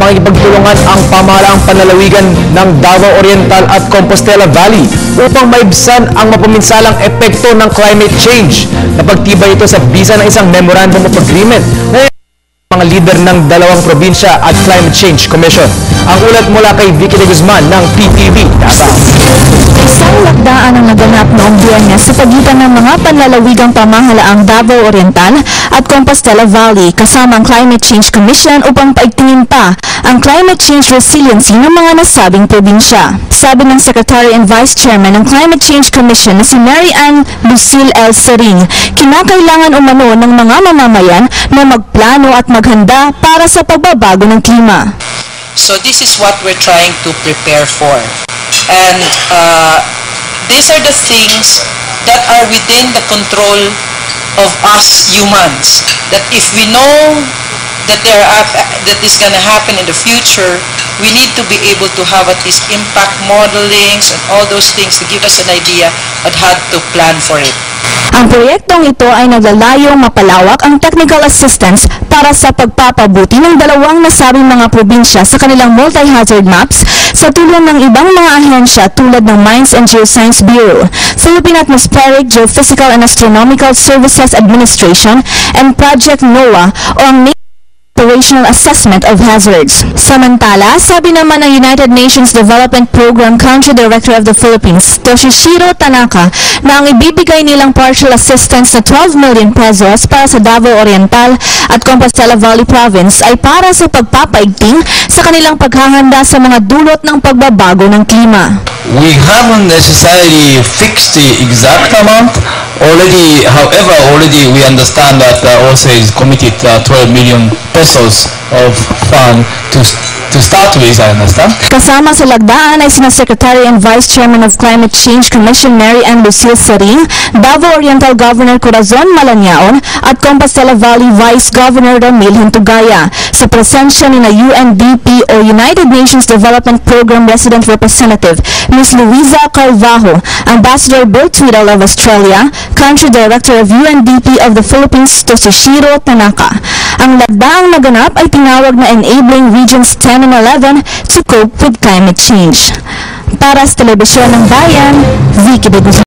makikipagtulungan ang pamahalaang panlalawigan ng Davao Oriental at Compostela Valley upang maibsan ang mapaminsalang epekto ng climate change. Napagtibay ito sa bisa ng isang Memorandum of Agreement na mga lider ng dalawang probinsya at Climate Change Commission. Ang ulat mula kay Vicky de Guzman ng PTV Davao. Isang lakdaan ang naganap noong Biyernes sa pagitan ng mga panlalawigang pamahalaang Davao Oriental at Compostela Valley kasama ang Climate Change Commission upang paigtingin pa ang climate change resiliency ng mga nasabing probinsya. Sabi ng Secretary and Vice Chairman ng Climate Change Commission na si Mary Ann Lucille L. Sering, kinakailangan umano ng mga mamamayan na magplano at maghanda para sa pagbabago ng klima. So this is what we're trying to prepare for. And these are the things that are within the control of us humans. That if we know that that is going to happen in the future, we need to be able to have at least impact modelings and all those things to give us an idea on how to plan for it. Ang proyektong ito ay naglalayong mapalawak ang technical assistance para sa pagpapabuti ng dalawang nasabing mga probinsya sa kanilang multi-hazard maps sa tulong ng ibang mga ahensya tulad ng Mines and Geoscience Bureau, Philippine Atmospheric, Geophysical and Astronomical Services Administration, and Project NOAA o ang Operational Assessment of Hazards. Samantala, sabi naman ng United Nations Development Program Country Director of the Philippines, Toshihiro Tanaka, na ang ibibigay nilang partial assistance na 12 million pesos para sa Davao Oriental at Compostela Valley Province ay para sa pagpapaigting sa kanilang paghahanda sa mga dulot ng pagbabago ng klima. We haven't necessarily fixed the exact amount. Already we understand that also is committed 12 million pesos of fund to start with, I understand. Kasama sa lagdaan ay sina Secretary and Vice Chairman of Climate Change Commission Mary Ann Lucille Sering, Davao Oriental Governor Corazon Malaniaon at Compostela Valley Vice Governor Ramil Hintugaya sa presensya ni na UNDP o United Nations Development Program Resident Representative Ms. Luisa Carvajo, Ambassador Bill Tweedle of Australia, Country Director of UNDP of the Philippines Toshihiro Tanaka. Ang lagdaang naganap ay tinawag na Enabling Regions 10 and 11 to cope with climate change. Para sa Telebisyon ng Bayan, Vicky de Guzman.